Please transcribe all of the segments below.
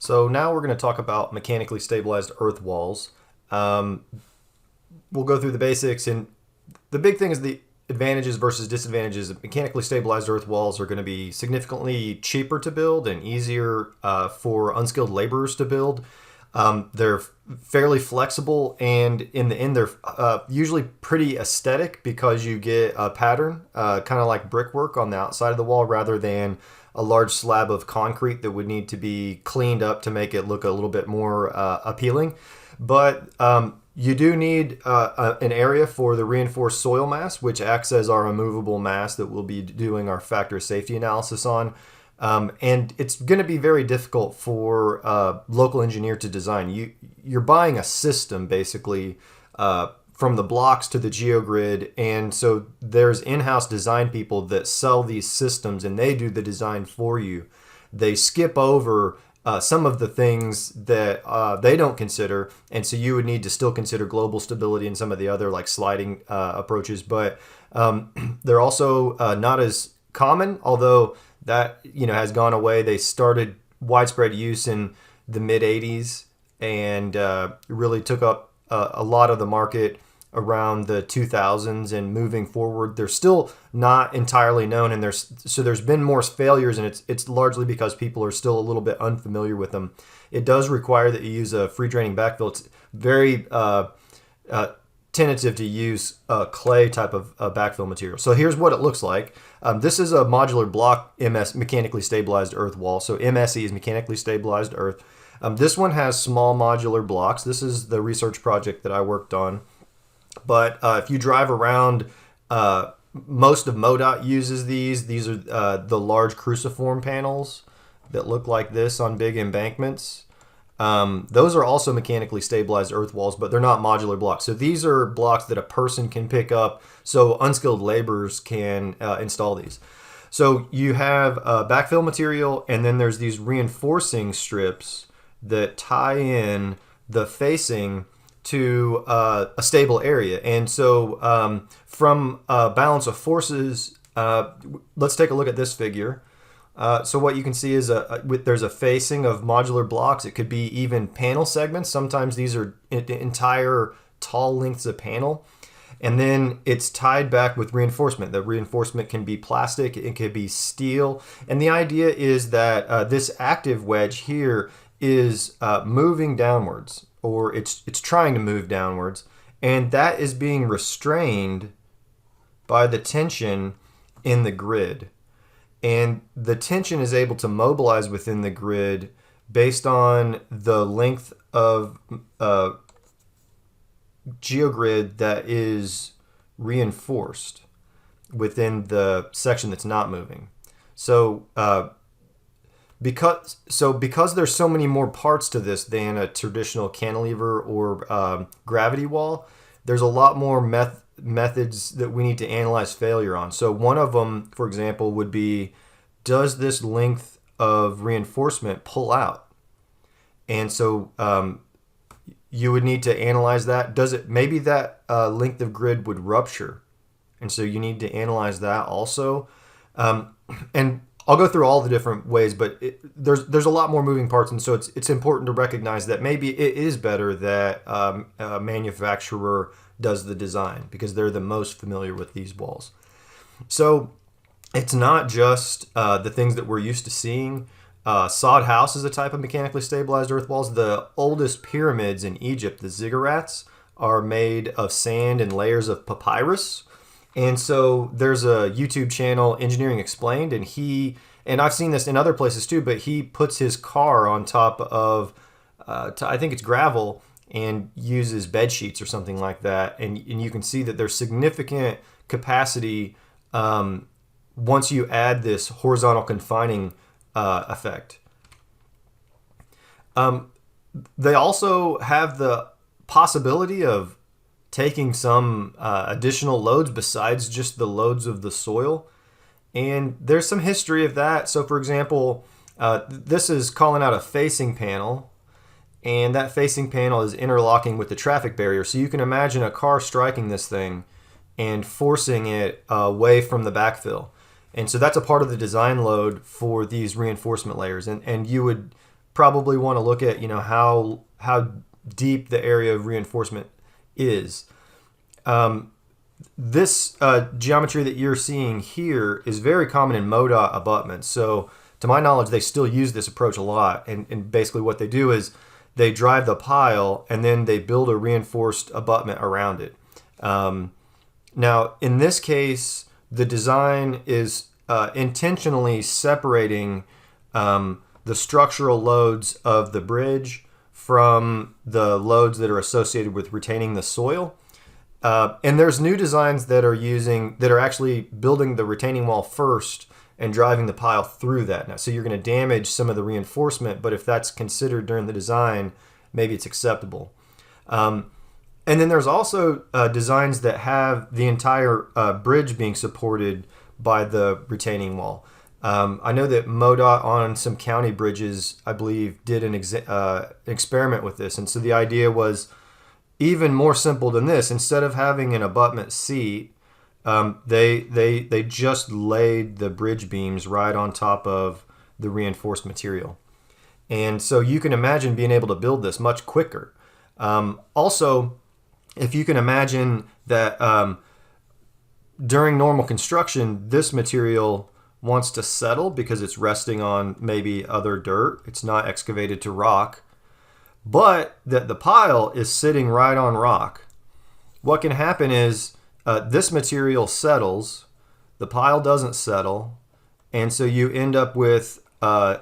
So now we're going to talk about mechanically stabilized earth walls. We'll go through the basics, and the big thing is the advantages versus disadvantages. Mechanically stabilized earth walls are going to be significantly cheaper to build and easier for unskilled laborers to build. They're fairly flexible, and in the end, they're usually pretty aesthetic because you get a pattern, kind of like brickwork on the outside of the wall rather than a large slab of concrete that would need to be cleaned up to make it look a little bit more appealing. But you do need an area for the reinforced soil mass, which acts as our immovable mass that we'll be doing our factor of safety analysis on. And it's going to be very difficult for a local engineer to design. You're buying a system, basically, from the blocks to the geogrid. And so there's in-house design people that sell these systems, and they do the design for you. They skip over some of the things that they don't consider, and so you would need to still consider global stability and some of the other like sliding approaches. But they're also not as common, although that has gone away. They started widespread use in the mid 80s and really took up a lot of the market around the 2000s, and moving forward they're still not entirely known, and there's been more failures, and it's largely because people are still a little bit unfamiliar with them. It does require that you use a free draining backfill. It's very tentative to use a clay type of backfill material. So here's what it looks like. This is a modular block mechanically stabilized earth wall. So MSE is mechanically stabilized earth. This one has small modular blocks. This is the research project that I worked on. But if you drive around, most of MoDOT uses these. These are the large cruciform panels that look like this on big embankments. Those are also mechanically stabilized earth walls, but they're not modular blocks. So these are blocks that a person can pick up so unskilled laborers can install these. So you have backfill material, and then there's these reinforcing strips that tie in the facing to a stable area. And so from balance of forces, let's take a look at this figure. So what you can see is there's a facing of modular blocks. It could be even panel segments. Sometimes these are entire tall lengths of panel. And then it's tied back with reinforcement. The reinforcement can be plastic, it could be steel. And the idea is that this active wedge here is moving downwards, or it's trying to move downwards, and that is being restrained by the tension in the grid. And the tension is able to mobilize within the grid based on the length of geogrid that is reinforced within the section that's not moving. So because there's so many more parts to this than a traditional cantilever or gravity wall, there's a lot more methods that we need to analyze failure on. So one of them, for example, would be, does this length of reinforcement pull out? And so you would need to analyze that. Maybe that length of grid would rupture, and so you need to analyze that also. And I'll go through all the different ways, but there's a lot more moving parts, and so it's important to recognize that maybe it is better that a manufacturer does the design because they're the most familiar with these walls. So it's not just the things that we're used to seeing. Sod house is a type of mechanically stabilized earth walls. The oldest pyramids in Egypt, the ziggurats, are made of sand and layers of papyrus. And so there's a YouTube channel, Engineering Explained, and I've seen this in other places too, but he puts his car on top of, I think it's gravel, and uses bed sheets or something like that. And you can see that there's significant capacity once you add this horizontal confining effect. They also have the possibility of taking some additional loads besides just the loads of the soil. And there's some history of that. So for example, this is calling out a facing panel, and that facing panel is interlocking with the traffic barrier. So you can imagine a car striking this thing and forcing it away from the backfill. And so that's a part of the design load for these reinforcement layers. And you would probably want to look at, how deep the area of reinforcement is. This geometry that you're seeing here is very common in MoDOT abutments. So to my knowledge, they still use this approach a lot. And basically what they do is they drive the pile and then they build a reinforced abutment around it. Now, in this case, the design is intentionally separating the structural loads of the bridge from the loads that are associated with retaining the soil. And there's new designs that are actually building the retaining wall first and driving the pile through that. Now, so you're going to damage some of the reinforcement, but if that's considered during the design, maybe it's acceptable. And then there's also designs that have the entire bridge being supported by the retaining wall. I know that MoDOT on some county bridges, I believe, did an experiment with this. And so the idea was even more simple than this. Instead of having an abutment seat, they just laid the bridge beams right on top of the reinforced material. And so you can imagine being able to build this much quicker. Also, if you can imagine that during normal construction, this material wants to settle because it's resting on maybe other dirt. It's not excavated to rock, but that the pile is sitting right on rock. What can happen is this material settles, the pile doesn't settle, and so you end up with a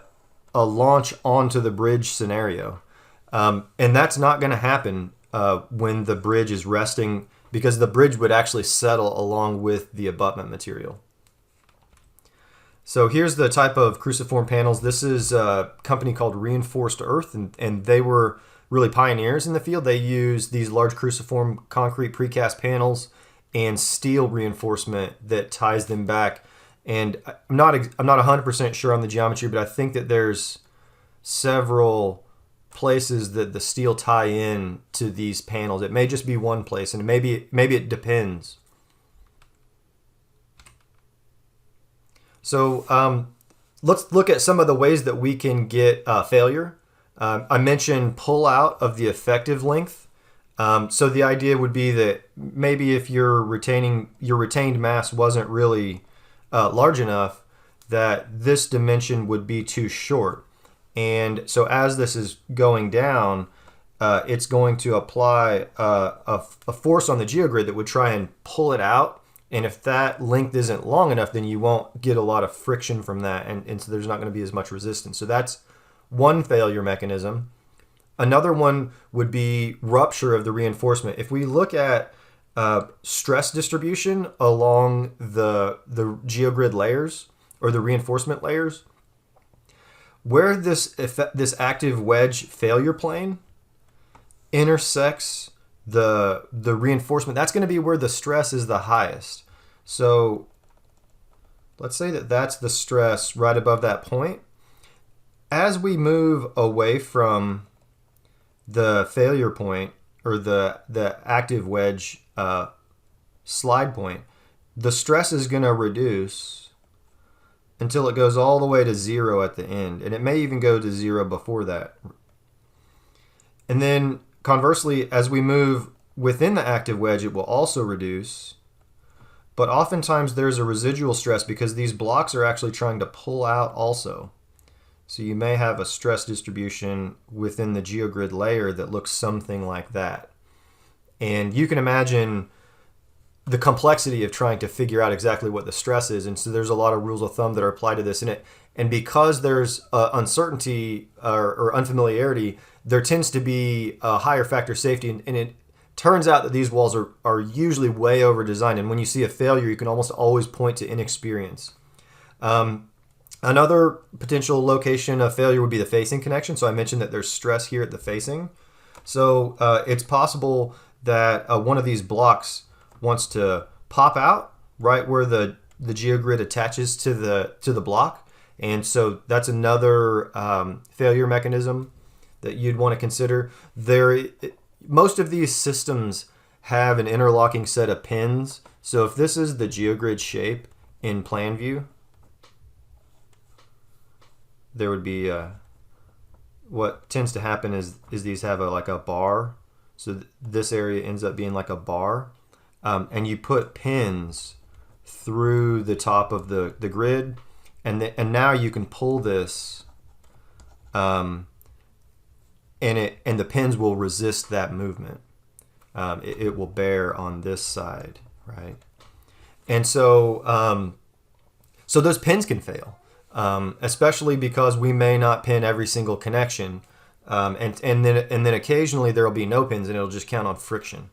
launch onto the bridge scenario. And that's not going to happen when the bridge is resting, because the bridge would actually settle along with the abutment material. So here's the type of cruciform panels. This is a company called Reinforced Earth, and they were really pioneers in the field. They use these large cruciform concrete precast panels and steel reinforcement that ties them back. And I'm not 100% sure on the geometry, but I think that there's several places that the steel tie in to these panels. It may just be one place, and maybe it depends. So let's look at some of the ways that we can get failure. I mentioned pull out of the effective length. So the idea would be that maybe if your retained mass wasn't really large enough, that this dimension would be too short. And so as this is going down, it's going to apply a force on the geogrid that would try and pull it out. And if that length isn't long enough, then you won't get a lot of friction from that. And so there's not going to be as much resistance. So that's one failure mechanism. Another one would be rupture of the reinforcement. If we look at stress distribution along the geogrid layers or the reinforcement layers, where this active wedge failure plane intersects the reinforcement, that's going to be where the stress is the highest. So let's say that that's the stress right above that point. As we move away from the failure point or the active wedge slide point, the stress is going to reduce until it goes all the way to zero at the end. And it may even go to zero before that. And then conversely, as we move within the active wedge, it will also reduce. But oftentimes there's a residual stress because these blocks are actually trying to pull out also. So you may have a stress distribution within the geogrid layer that looks something like that. And you can imagine the complexity of trying to figure out exactly what the stress is. And so there's a lot of rules of thumb that are applied to this. And because there's uncertainty or unfamiliarity, there tends to be a higher factor of safety. And it turns out that these walls are usually way over designed. And when you see a failure, you can almost always point to inexperience. Another potential location of failure would be the facing connection. So I mentioned that there's stress here at the facing. So it's possible that one of these blocks wants to pop out right where the geogrid attaches to the block. And so that's another failure mechanism that you'd want to consider. Most of these systems have an interlocking set of pins. So if this is the geogrid shape in plan view, there would be what tends to happen is these have like a bar. So this area ends up being like a bar. And you put pins through the top of the grid. And now you can pull this, and the pins will resist that movement. It will bear on this side, right? And so so those pins can fail, especially because we may not pin every single connection, and then occasionally there will be no pins and it'll just count on friction.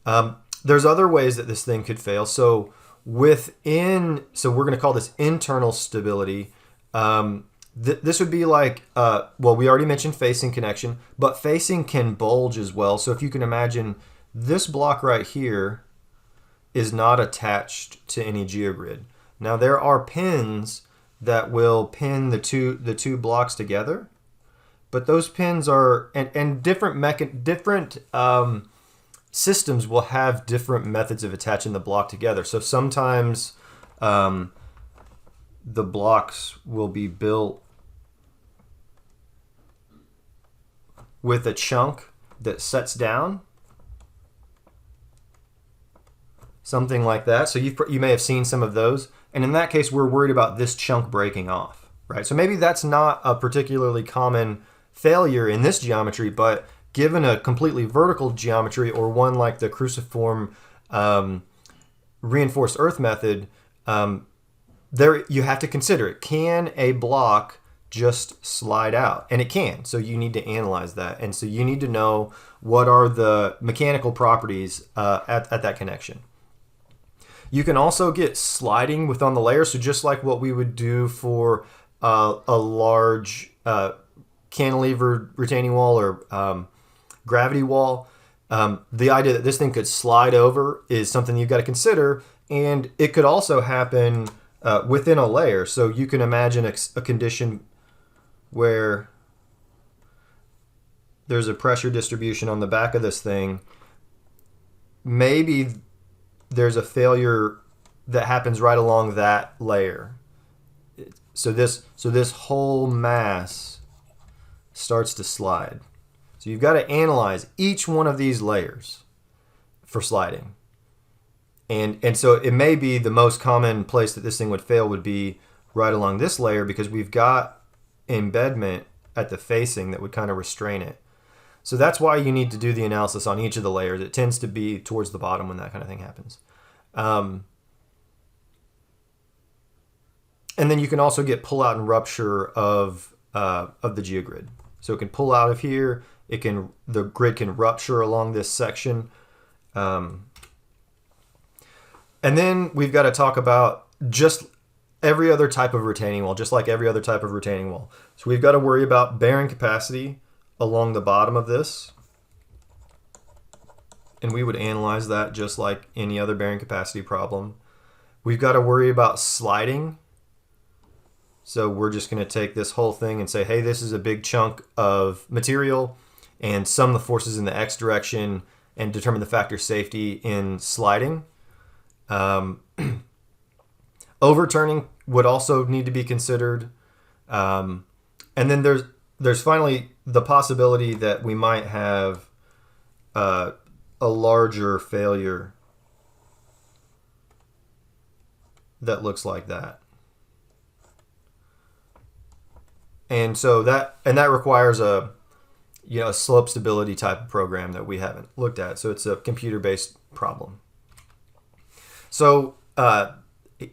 There's other ways that this thing could fail. So we're going to call this internal stability. This would be like, well, we already mentioned facing connection, but facing can bulge as well. So if you can imagine, this block right here is not attached to any geogrid. Now there are pins that will pin the two blocks together, but those pins are and different systems will have different methods of attaching the block together. So sometimes the blocks will be built with a chunk that sets down, something like that. So you may have seen some of those. And in that case, we're worried about this chunk breaking off, right? So maybe that's not a particularly common failure in this geometry, but given a completely vertical geometry or one like the cruciform reinforced earth method, there you have to consider it. Can a block just slide out? And it can. So you need to analyze that. And so you need to know what are the mechanical properties at that connection. You can also get sliding within the layer. So just like what we would do for a large cantilever retaining wall or gravity wall, the idea that this thing could slide over is something you've got to consider. And it could also happen within a layer. So you can imagine a condition where there's a pressure distribution on the back of this thing. Maybe there's a failure that happens right along that layer. So this whole mass starts to slide. So you've got to analyze each one of these layers for sliding. And so it may be the most common place that this thing would fail would be right along this layer, because we've got embedment at the facing that would kind of restrain it. So that's why you need to do the analysis on each of the layers. It tends to be towards the bottom when that kind of thing happens. And then you can also get pull out and rupture of the geogrid. So it can pull out of here. The grid can rupture along this section. And then we've got to talk about just every other type of retaining wall, just like every other type of retaining wall. So we've got to worry about bearing capacity along the bottom of this. And we would analyze that just like any other bearing capacity problem. We've got to worry about sliding. So we're just going to take this whole thing and say, hey, this is a big chunk of material, and sum the forces in the x direction and determine the factor safety in sliding. Overturning would also need to be considered. And then there's finally the possibility that we might have a larger failure that looks like that. And so that requires a slope stability type of program that we haven't looked at. So it's a computer-based problem. So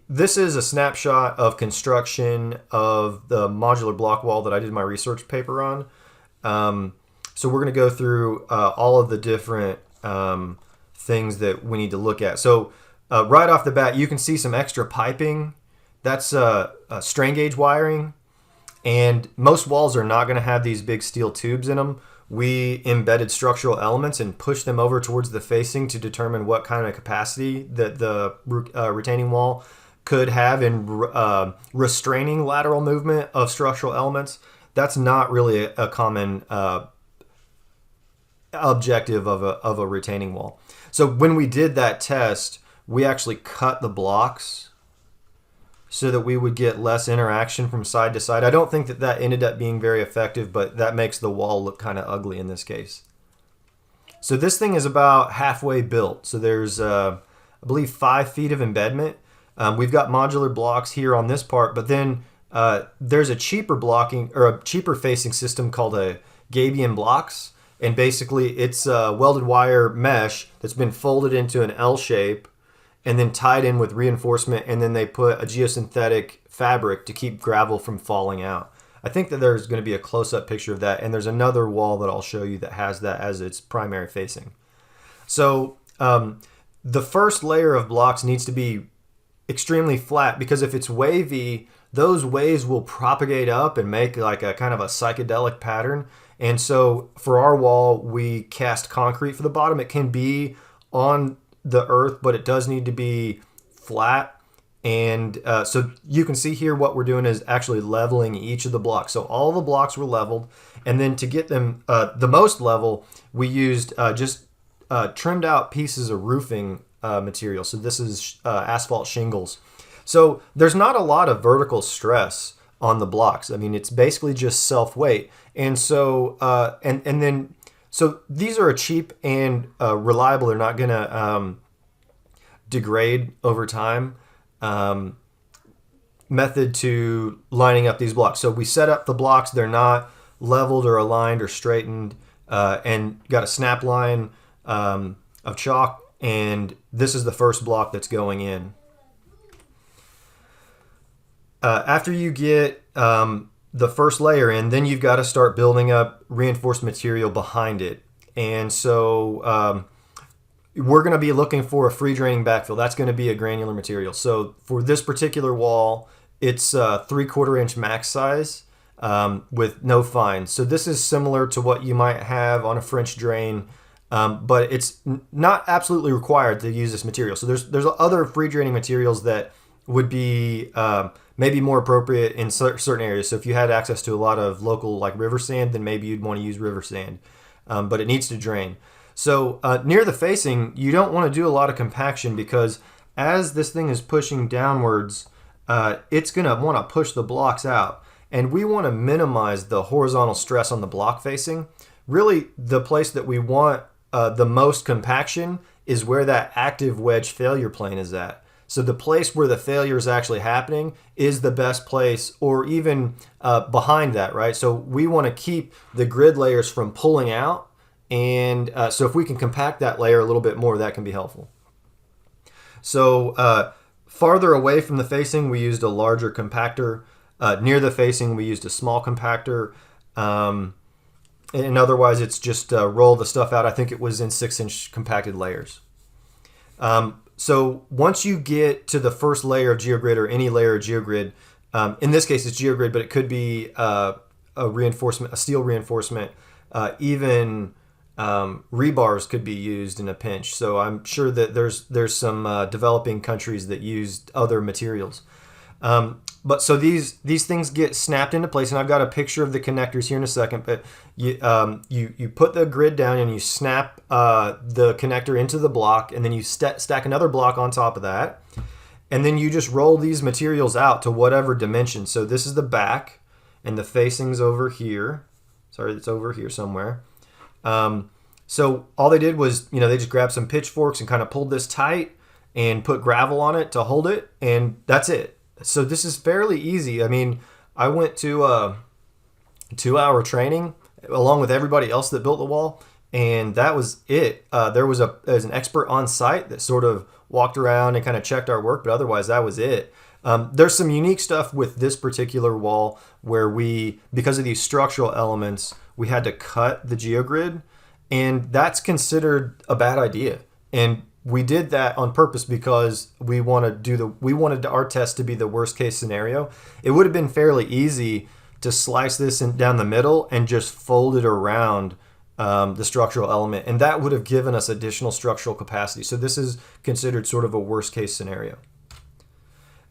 this is a snapshot of construction of the modular block wall that I did my research paper on. So we're going to go through all of the different things that we need to look at. So right off the bat, you can see some extra piping. That's strain gauge wiring. And most walls are not going to have these big steel tubes in them. We embedded structural elements and pushed them over towards the facing to determine what kind of capacity that the retaining wall could have in restraining lateral movement of structural elements. That's not really a common objective of a retaining wall. So when we did that test, we actually cut the blocks so that we would get less interaction from side to side. I don't think that that ended up being very effective, but that makes the wall look kind of ugly in this case. So this thing is about halfway built. So there's, I believe, 5 feet of embedment. We've got modular blocks here on this part, but then there's a cheaper blocking or a cheaper facing system called a gabion blocks. And basically it's a welded wire mesh that's been folded into an L shape and then tied in with reinforcement, and then they put a geosynthetic fabric to keep gravel from falling out. I think that there's going to be a close-up picture of that, and there's another wall that I'll show you that has that as its primary facing. So the first layer of blocks needs to be extremely flat, because if it's wavy, those waves will propagate up and make like a kind of a psychedelic pattern. And so for our wall, we cast concrete for the bottom. It can be on the earth, but it does need to be flat. And so you can see here what we're doing is actually leveling each of the blocks. So all the blocks were leveled, and then to get them the most level, we used just trimmed out pieces of roofing material. So this is asphalt shingles. So there's not a lot of vertical stress on the blocks. I mean, it's basically just self-weight. And so and then so these are cheap and reliable. They're not going to degrade over time method to lining up these blocks. So we set up the blocks. They're not leveled or aligned or straightened, and got a snap line of chalk. And this is the first block that's going in. After you get the first layer in, then you've got to start building up reinforced material behind it. And so we're going to be looking for a free draining backfill. That's going to be a granular material. So for this particular wall, it's 3/4 inch max size with no fines. So this is similar to what you might have on a French drain, but it's not absolutely required to use this material. So there's other free draining materials that would be maybe more appropriate in certain areas. So if you had access to a lot of local like river sand, then maybe you'd want to use river sand, but it needs to drain. So near the facing, you don't want to do a lot of compaction, because as this thing is pushing downwards, it's going to want to push the blocks out. And we want to minimize the horizontal stress on the block facing. Really, the place that we want the most compaction is where that active wedge failure plane is at. So the place where the failure is actually happening is the best place, or even behind that, right? So we want to keep the grid layers from pulling out. And so if we can compact that layer a little bit more, that can be helpful. So farther away from the facing, we used a larger compactor. Near the facing, we used a small compactor. And otherwise, it's just roll the stuff out. I think it was in 6-inch compacted layers. So once you get to the first layer of geogrid, or any layer of geogrid, in this case it's geogrid, but it could be a reinforcement, a steel reinforcement, even rebars could be used in a pinch. So I'm sure that there's some developing countries that use other materials. But so these things get snapped into place, and I've got a picture of the connectors here in a second. But you put the grid down and you snap the connector into the block, and then you stack another block on top of that, and then you just roll these materials out to whatever dimension. So this is the back, and the facing's over here. Sorry, it's over here somewhere. So all they did was, they just grabbed some pitchforks and kind of pulled this tight and put gravel on it to hold it, and that's it. So this is fairly easy. I mean, I went to a 2-hour training along with everybody else that built the wall, and that was it. There was an expert on site that sort of walked around and kind of checked our work, but otherwise that was it. There's some unique stuff with this particular wall where because of these structural elements, we had to cut the geogrid, and that's considered a bad idea. And we did that on purpose because we wanted our test to be the worst case scenario. It would have been fairly easy to slice this down the middle and just fold it around the structural element, and that would have given us additional structural capacity. So this is considered sort of a worst case scenario.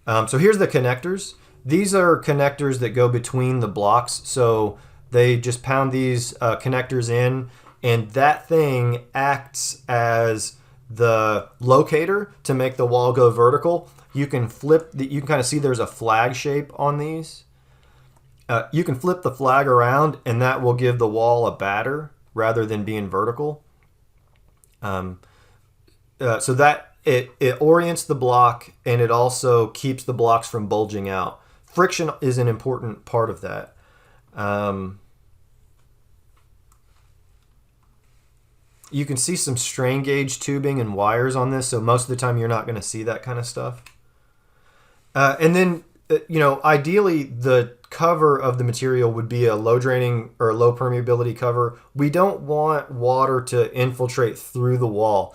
So here's the connectors. These are connectors that go between the blocks. So they just pound these connectors in, and that thing acts as the locator to make the wall go vertical. You can flip you can kind of see there's a flag shape on these. You can flip the flag around, and that will give the wall a batter rather than being vertical. So that it orients the block, and it also keeps the blocks from bulging out. Friction is an important part of that. You can see some strain gauge tubing and wires on this, so most of the time you're not going to see that kind of stuff. And then, ideally the cover of the material would be a low draining or low permeability cover. We don't want water to infiltrate through the wall.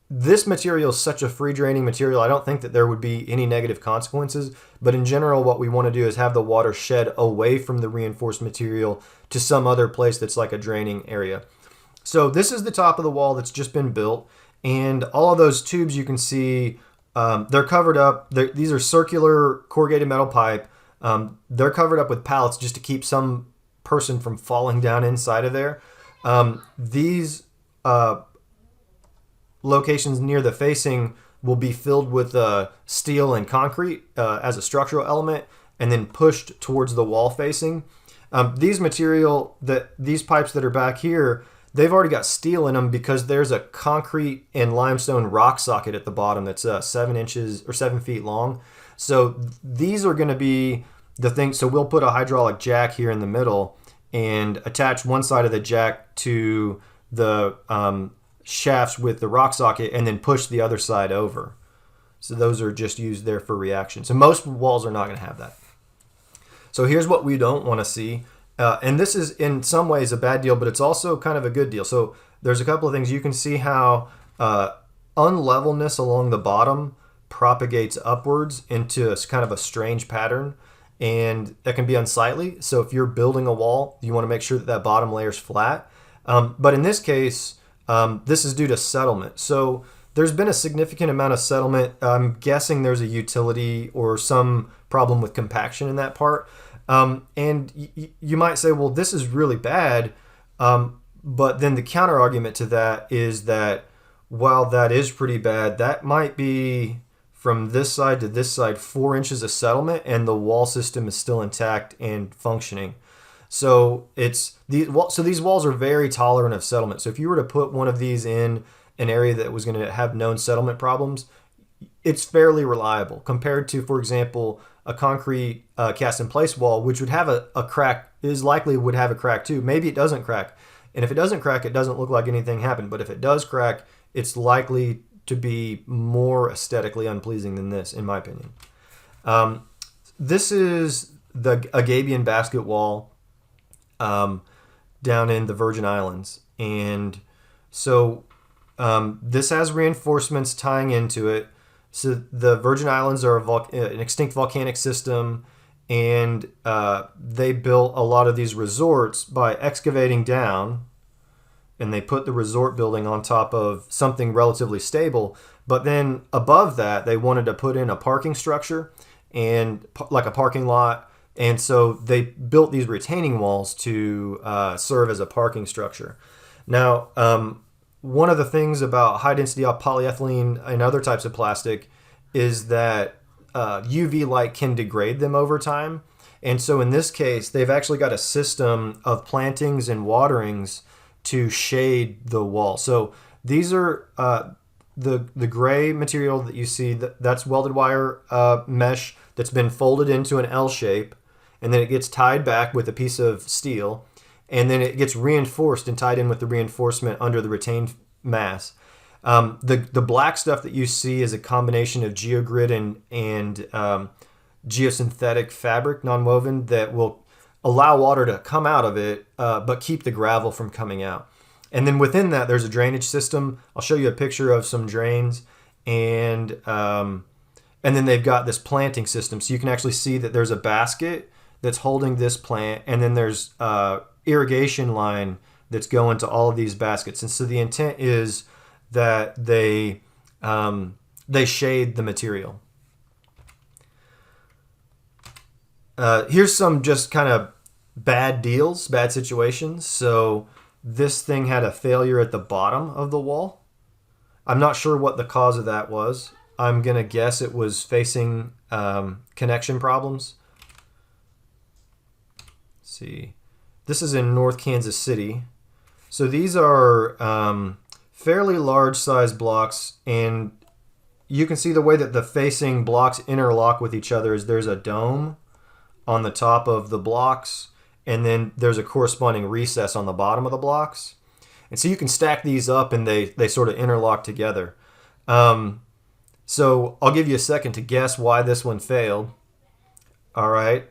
This material is such a free draining material, I don't think that there would be any negative consequences, but in general what we want to do is have the water shed away from the reinforced material to some other place that's like a draining area. So this is the top of the wall that's just been built, and all of those tubes you can see, they're covered up. These are circular corrugated metal pipe. They're covered up with pallets just to keep some person from falling down inside of there. These locations near the facing will be filled with steel and concrete as a structural element, and then pushed towards the wall facing. These pipes that are back here, they've already got steel in them because there's a concrete and limestone rock socket at the bottom that's 7 inches or 7 feet long. So these are going to be the thing. So we'll put a hydraulic jack here in the middle and attach one side of the jack to the shafts with the rock socket, and then push the other side over. So those are just used there for reaction. So most walls are not going to have that. So here's what we don't want to see. And this is in some ways a bad deal, but it's also kind of a good deal. So there's a couple of things. You can see how unlevelness along the bottom propagates upwards into kind of a strange pattern, and that can be unsightly. So if you're building a wall, you want to make sure that bottom layer is flat. But in this case, this is due to settlement. So there's been a significant amount of settlement. I'm guessing there's a utility or some problem with compaction in that part. And you might say, well, this is really bad. But then the counter argument to that is that while that is pretty bad, that might be from this side to this side 4 inches of settlement, and the wall system is still intact and functioning. So these walls are very tolerant of settlement. So if you were to put one of these in an area that was going to have known settlement problems, it's fairly reliable compared to, for example, a concrete cast in place wall, which would have a crack, would have a crack too. Maybe it doesn't crack. And if it doesn't crack, it doesn't look like anything happened. But if it does crack, it's likely to be more aesthetically unpleasing than this, in my opinion. This is a gabion basket wall down in the Virgin Islands. And so this has reinforcements tying into it. So the Virgin Islands are an extinct volcanic system, and they built a lot of these resorts by excavating down, and they put the resort building on top of something relatively stable. But then above that, they wanted to put in a parking structure and like a parking lot. And so they built these retaining walls to serve as a parking structure. Now, one of the things about high-density polyethylene and other types of plastic is that UV light can degrade them over time. And so in this case, they've actually got a system of plantings and waterings to shade the wall. So these are the gray material that you see, that's welded wire mesh that's been folded into an L shape, and then it gets tied back with a piece of steel, and then it gets reinforced and tied in with the reinforcement under the retained mass. The black stuff that you see is a combination of geogrid and geosynthetic fabric, non-woven, that will allow water to come out of it, but keep the gravel from coming out. And then within that, there's a drainage system. I'll show you a picture of some drains, and then they've got this planting system. So you can actually see that there's a basket that's holding this plant, and then there's irrigation line that's going to all of these baskets. And so the intent is that they shade the material. Here's some just kind of bad situations. So this thing had a failure at the bottom of the wall, I'm not sure what the cause of that was. I'm going to guess it was facing connection problems. Let's see. This is in North Kansas City. So these are fairly large size blocks, and you can see the way that the facing blocks interlock with each other is there's a dome on the top of the blocks, and then there's a corresponding recess on the bottom of the blocks. And so you can stack these up and they sort of interlock together. So I'll give you a second to guess why this one failed. All right.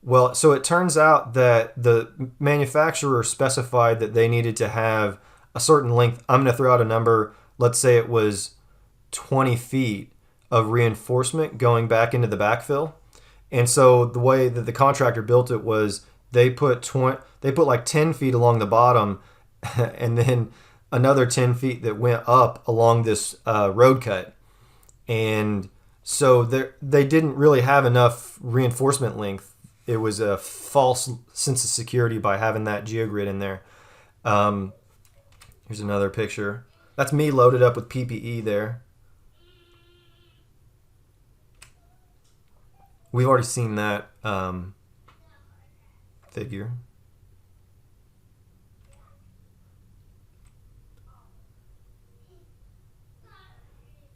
Well, so it turns out that the manufacturer specified that they needed to have a certain length. I'm going to throw out a number. Let's say it was 20 feet of reinforcement going back into the backfill. And so the way that the contractor built it was they put like 10 feet along the bottom and then another 10 feet that went up along this road cut. And so they didn't really have enough reinforcement length. It was a false sense of security by having that geogrid in there. Here's another picture. That's me loaded up with PPE there. We've already seen that figure.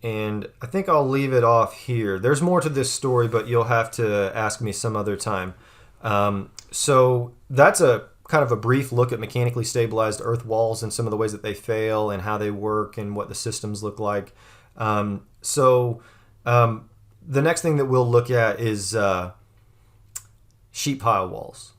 And I think I'll leave it off here. There's more to this story, but you'll have to ask me some other time. So that's a kind of a brief look at mechanically stabilized earth walls and some of the ways that they fail and how they work and what the systems look like. The next thing that we'll look at is sheet pile walls.